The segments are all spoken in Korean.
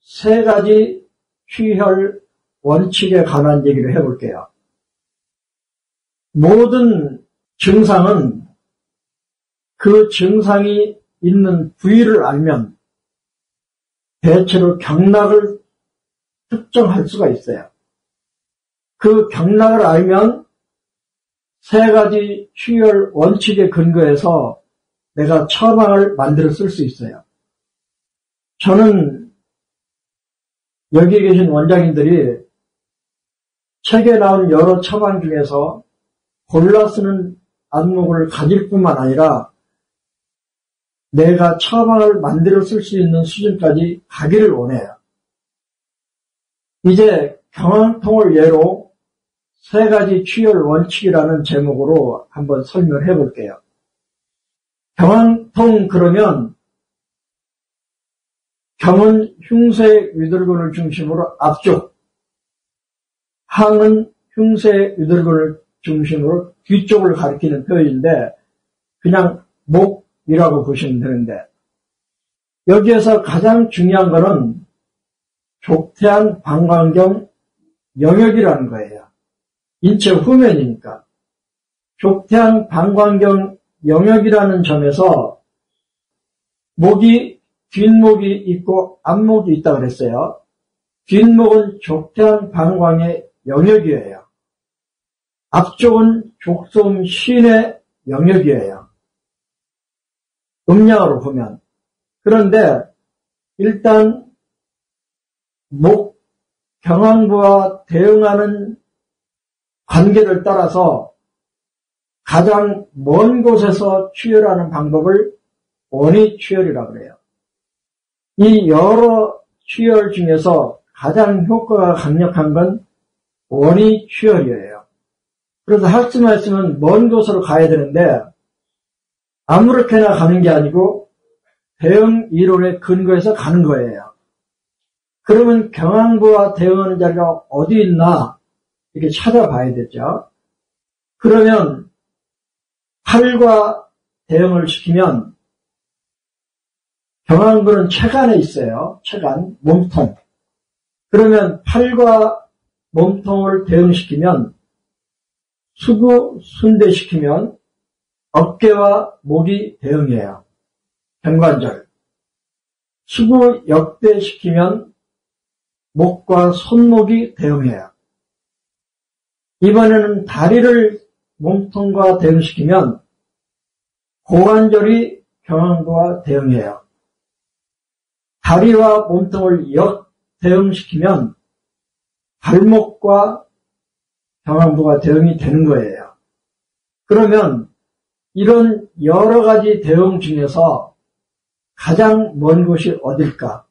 세 가지 취혈 원칙에 관한 얘기를 해볼게요. 모든 증상은 그 증상이 있는 부위를 알면 대체로 경락을 특정할 수가 있어요. 그 경락을 알면 세 가지 취혈 원칙에 근거해서 내가 처방을 만들어 쓸 수 있어요. 저는 여기 계신 원장님들이 책에 나온 여러 처방 중에서 골라 쓰는 안목을 가질 뿐만 아니라 내가 처방을 만들어 쓸 수 있는 수준까지 가기를 원해요. 이제 경황통을 예로 세 가지 취혈 원칙이라는 제목으로 한번 설명해 볼게요. 경황통 그러면 경은 흉쇄 유돌근을 중심으로 앞쪽, 항은 흉쇄 유돌근을 중심으로 뒤쪽을 가리키는 표현인데 그냥 목이라고 보시면 되는데 여기에서 가장 중요한 것은 족태양 방광경 영역이라는 거예요. 인체 후면이니까. 족태양 방광경 영역이라는 점에서 목이 뒷목이 있고 앞목이 있다고 그랬어요. 뒷목은 족태양 방광의 영역이에요. 앞쪽은 족소음 신의 영역이에요. 음양으로 보면. 그런데 일단 목 경황부와 대응하는 관계를 따라서 가장 먼 곳에서 취혈하는 방법을 원위취혈이라고 그래요. 이 여러 취혈 중에서 가장 효과가 강력한 건 원위취혈이에요. 그래서 할 수만 있으면 먼 곳으로 가야 되는데 아무렇게나 가는 게 아니고 대응 이론에 근거해서 가는 거예요. 그러면 경황부와 대응하는 자리가 어디 있나 이렇게 찾아봐야 되죠. 그러면 팔과 대응을 시키면 경황부는 체간에 있어요. 체간, 몸통. 그러면 팔과 몸통을 대응시키면 수구, 순대시키면 어깨와 목이 대응해요. 경관절. 수구, 역대시키면 목과 손목이 대응해요. 이번에는 다리를 몸통과 대응시키면 고관절이 경황부와 대응해요. 다리와 몸통을 역대응시키면 발목과 경황부가 대응이 되는 거예요. 그러면 이런 여러 가지 대응 중에서 가장 먼 곳이 어딜까?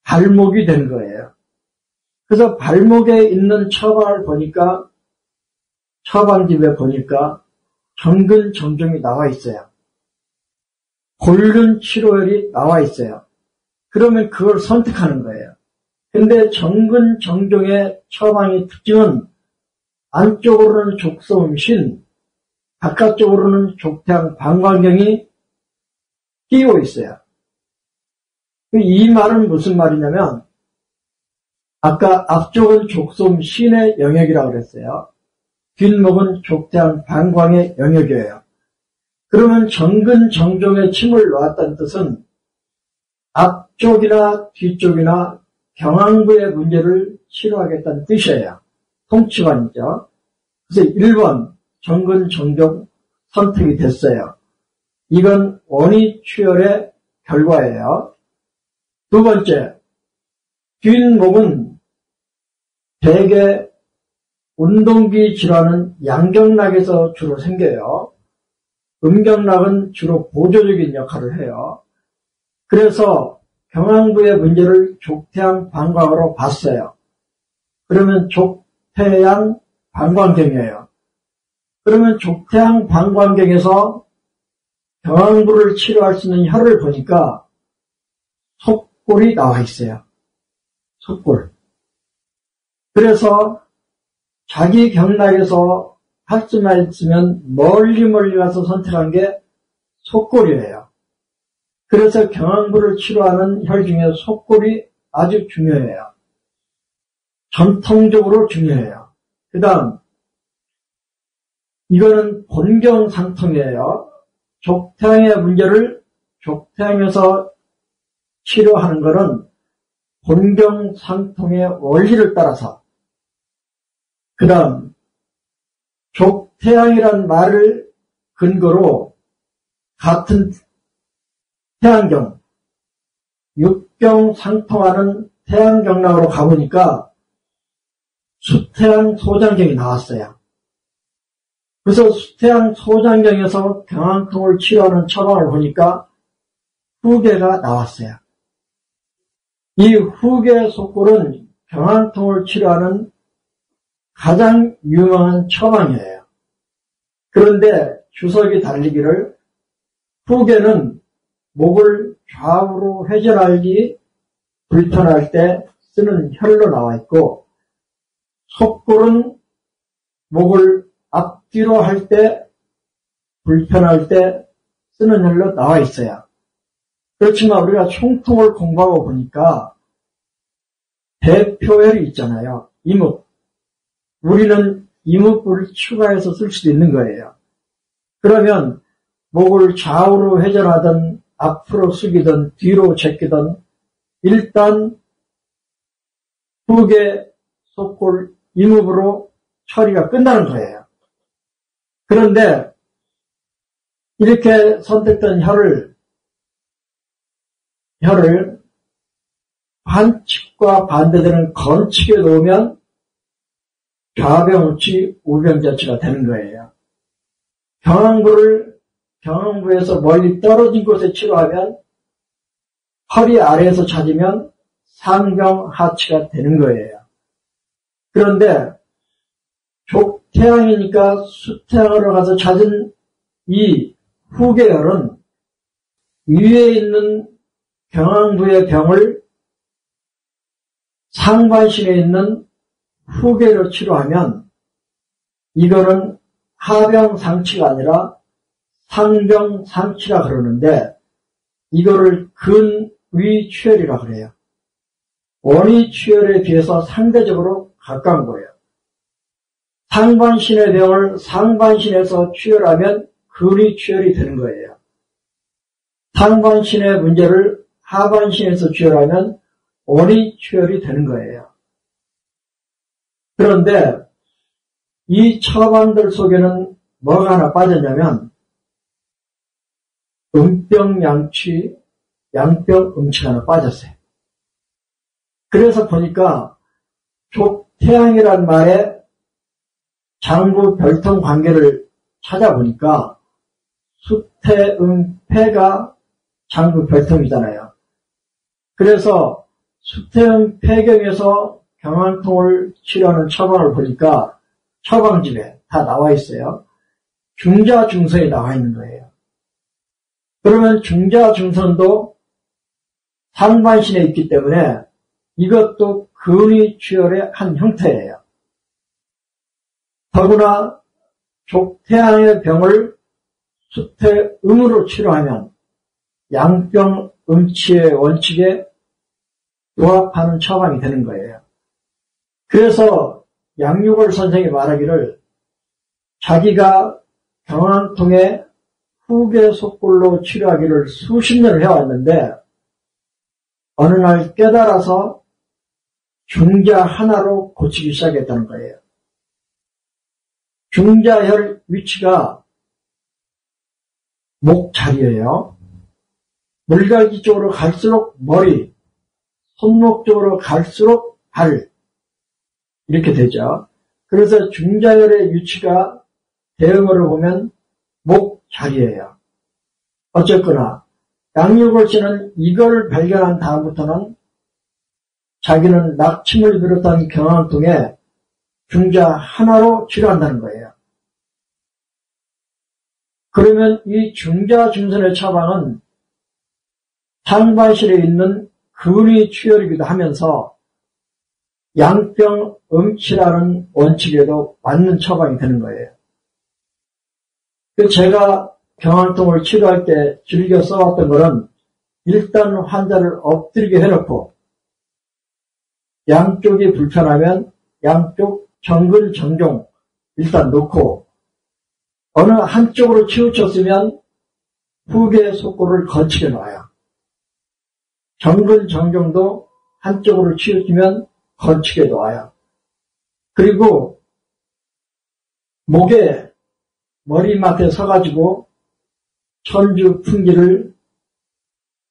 발목이 된 거예요. 그래서 발목에 있는 처방을 보니까 처방집에 보니까 정근정종이 나와 있어요. 골륜 치료혈이 나와 있어요. 그러면 그걸 선택하는 거예요. 근데 정근정종의 처방의 특징은 안쪽으로는 족소음신, 바깥쪽으로는 족태양 방광경이 끼고 있어요. 이 말은 무슨 말이냐면 아까 앞쪽은 족소음신의 영역이라고 그랬어요. 뒷목은 족태양 방광의 영역이에요. 그러면 정근정종에 침을 놓았다는 뜻은 앞쪽이나 뒤쪽이나 경황부의 문제를 치료하겠다는 뜻이에요. 통치관이죠. 그래서 1번 정근정종 선택이 됐어요. 이건 원위취혈의 결과예요. 두 번째, 뒷목은 대개 운동기 질환은 양경락에서 주로 생겨요. 음경락은 주로 보조적인 역할을 해요. 그래서 경황부의 문제를 족태양 방광으로 봤어요. 그러면 족태양 방광경이에요. 그러면 족태양 방광경에서 경황부를 치료할 수 있는 혈을 보니까 속골이 나와 있어요. 속골. 그래서 자기 경락에서 할 수만 있으면 멀리 가서 선택한 게 속골이에요. 그래서 경황부를 치료하는 혈 중에 속골이 아주 중요해요. 전통적으로 중요해요. 그 다음, 이거는 본경상통이에요. 족태양의 문제를 족태양에서 치료하는 것은 본경상통의 원리를 따라서, 그 다음 족태양이란 말을 근거로 같은 태양경, 육경상통하는 태양경락으로 가보니까 수태양 소장경이 나왔어요. 그래서 수태양 소장경에서 경항통을 치료하는 처방을 보니까 후계가 나왔어요. 이 후계 속골은 경항통을 치료하는 가장 유명한 처방이에요. 그런데 주석이 달리기를 후계는 목을 좌우로 회전하기 불편할 때 쓰는 혈로 나와 있고, 속골은 목을 앞뒤로 할 때 불편할 때 쓰는 혈로 나와 있어요. 그렇지만 우리가 총통을 공부하고 보니까 대표혈이 있잖아요. 이묵. 우리는 이묵을 추가해서 쓸 수도 있는 거예요. 그러면 목을 좌우로 회전하든 앞으로 숙이든 뒤로 제끼든 일단 후계, 속골, 이묵으로 처리가 끝나는 거예요. 그런데 이렇게 선택된 혈을 반칙과 반대되는 건칙에 놓으면 좌병우치, 우병자치가 되는 거예요. 경항부에서 멀리 떨어진 곳에 치료하면 허리 아래에서 찾으면 상병하치가 되는 거예요. 그런데 족태양이니까 수태양으로 가서 찾은 이 후계혈은 위에 있는 경항부의 병을 상반신에 있는 후계로 치료하면 이거는 하병상치가 아니라 상병상치라 그러는데 이거를 근위취혈이라 그래요. 원위취혈에 비해서 상대적으로 가까운 거예요. 상반신의 병을 상반신에서 취혈하면 근위취혈이 되는 거예요. 상반신의 문제를 하반신에서 취혈하면 원위취혈이 되는 거예요. 그런데 이 처방들 속에는 뭐가 하나 빠졌냐면 음병양취, 양병음치가 하나 빠졌어요. 그래서 보니까 족태양이란 말에 장부 별통 관계를 찾아보니까 수태음패가 장부 별통이잖아요. 그래서 수태음패경에서 경항통을 치료하는 처방을 보니까 처방집에 다 나와 있어요. 중자중선이 나와 있는 거예요. 그러면 중자중선도 상반신에 있기 때문에 이것도 근위취혈의 한 형태예요. 더구나 족태양의 병을 수태음으로 치료하면 양병음치의 원칙에 부합하는 처방이 되는 거예요. 그래서 양육월 선생이 말하기를 자기가 경항통에 후계 속골로 치료하기를 수십 년을 해왔는데 어느 날 깨달아서 중자 하나로 고치기 시작했다는 거예요. 중자혈 위치가 목 자리예요. 물갈기 쪽으로 갈수록 머리, 손목 쪽으로 갈수록 발 이렇게 되죠. 그래서 중자혈의 위치가 대응으로 보면 목 자리예요. 어쨌거나 양육월씨는 이걸 발견한 다음부터는 자기는 낙침을 비롯한 경항통에 중자 하나로 치료한다는 거예요. 그러면 이 중자중선의 처방은 상반신에 있는 근위취혈이기도 하면서 양병음치라는 원칙에도 맞는 처방이 되는 거예요. 제가 경항통을 치료할 때 즐겨 써왔던 것은 일단 환자를 엎드리게 해놓고 양쪽이 불편하면 양쪽 정근, 정종 일단 놓고 어느 한쪽으로 치우쳤으면 후계 속골을 거치게 놔요. 정근, 정종도 한쪽으로 치우치면 거치게 놓아요. 그리고 목에 머리맡에 서가지고 천주 풍기를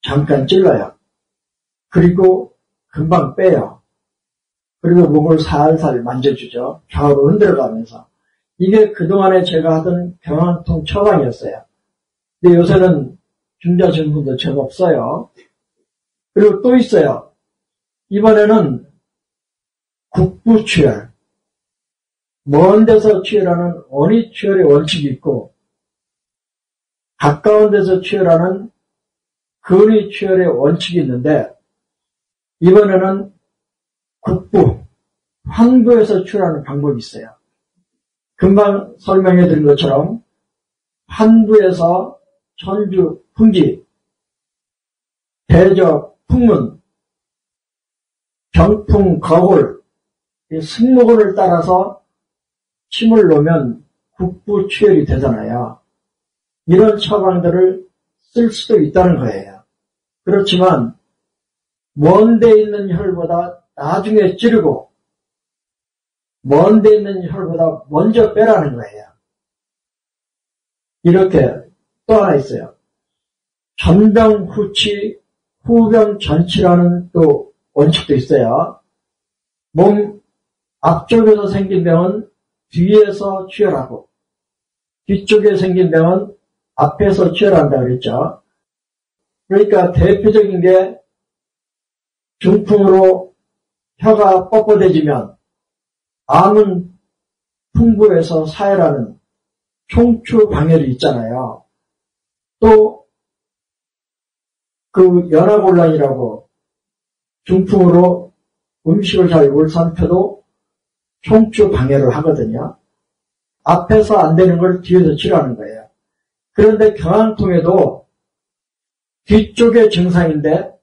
잠깐 찔러요. 그리고 금방 빼요. 그리고 목을 살살 만져주죠. 좌우로 흔들어가면서. 이게 그동안에 제가 하던 경황통 처방이었어요. 근데 요새는 중자증후도 제법 써요. 그리고 또 있어요. 이번에는 국부취열. 먼 데서 취열하는 원위취열의 원칙이 있고 가까운 데서 취열하는 근위취열의 원칙이 있는데 이번에는 국부, 환부에서 취열하는 방법이 있어요. 금방 설명해 드린 것처럼 환부에서 천주, 풍기, 대적, 풍문, 병풍, 거골, 승모근을 따라서 침을 놓으면 국부취열이 되잖아요. 이런 처방들을 쓸 수도 있다는 거예요. 그렇지만 먼 데 있는 혈보다 나중에 찌르고 먼 데 있는 혈보다 먼저 빼라는 거예요. 이렇게 또 하나 있어요. 전병 후치, 후병 전치라는 또 원칙도 있어요. 몸 앞쪽에서 생긴 병은 뒤에서 취열하고 뒤쪽에 생긴 병은 앞에서 취열한다 그랬죠. 그러니까 대표적인 게 중풍으로 혀가 뻣뻣해지면 암은 풍부에서 사해라는 총추방열이 있잖아요. 또 그 연화곤란이라고 중풍으로 음식을 잘 못 삼켜도 총추방열을 하거든요. 앞에서 안 되는 걸 뒤에서 치료하는 거예요. 그런데 경황통에도 뒤쪽에 증상인데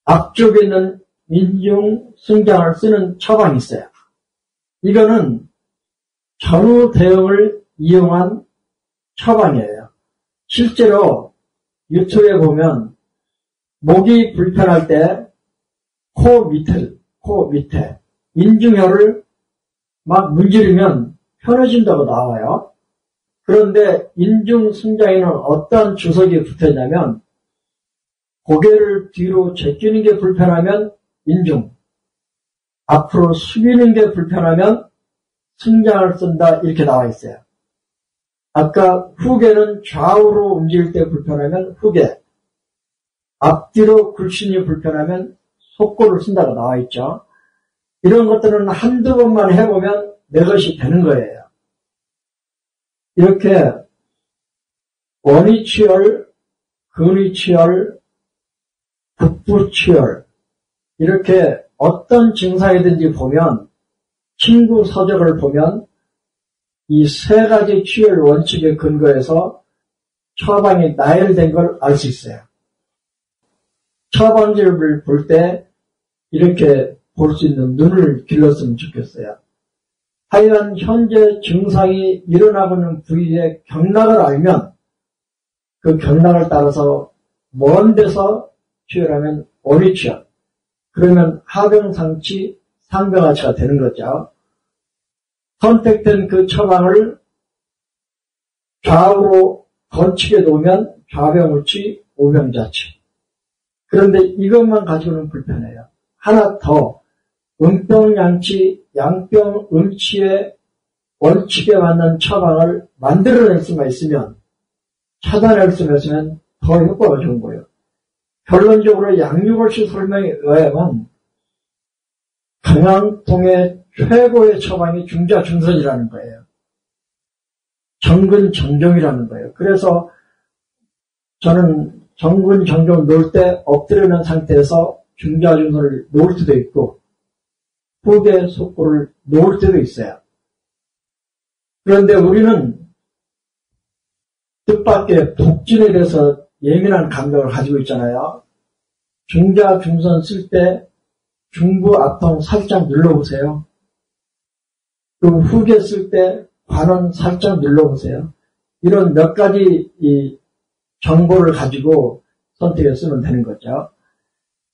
앞쪽에 있는 인중, 승장을 쓰는 처방이 있어요. 이거는 전후 대응을 이용한 처방이에요. 실제로 유튜브에 보면 목이 불편할 때 코 밑에 인중혈을 막 문지르면 편해진다고 나와요. 그런데 인중 승장에는 어떤 주석이 붙어있냐면 고개를 뒤로 제끼는 게 불편하면 인중, 앞으로 숙이는 게 불편하면 승장을 쓴다 이렇게 나와 있어요. 아까 후계는 좌우로 움직일 때 불편하면 후계, 앞뒤로 굴신이 불편하면 속골을 쓴다고 나와 있죠. 이런 것들은 한두 번만 해보면 내 것이 되는 거예요. 이렇게 원위취열, 근위취열, 국부취열 이렇게 어떤 증상이든지 보면 친구 서적을 보면 이 세 가지 취열 원칙에 근거해서 처방이 나열된 걸 알 수 있어요. 처방집을 볼 때 이렇게 볼 수 있는 눈을 길렀으면 좋겠어요. 하여간 현재 증상이 일어나고 있는 부위의 경락을 알면 그 경락을 따라서 먼 데서 취열하면 원위취열, 그러면 하병상치, 상병하치가 되는 거죠. 선택된 그 처방을 좌우로 건치게 놓으면 좌병우치, 우병자치. 그런데 이것만 가지고는 불편해요. 하나 더 음병양치, 양병음치의 원칙에 맞는 처방을 만들어낼 수만 있으면, 찾아낼 수만 있으면 더 효과가 좋은 거예요. 결론적으로 양육을시 설명에 의하면 경황통의 최고의 처방이 중자중선이라는 거예요. 정근 정종이라는 거예요. 그래서 저는 정근 정종 놓을 때 엎드려 있는 상태에서 중자중선을 놓을 때도 있고 후계 속골을 놓을 때도 있어요. 그런데 우리는 뜻밖의 독진에 대해서 예민한 감각을 가지고 있잖아요. 중자중선 쓸 때 중부 앞통 살짝 눌러보세요. 그리고 후계 쓸 때 관원 살짝 눌러보세요. 이런 몇 가지 이 정보를 가지고 선택해 쓰면 되는 거죠.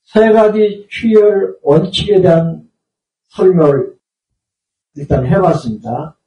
세 가지 취열 원칙에 대한 설명을 일단 해봤습니다.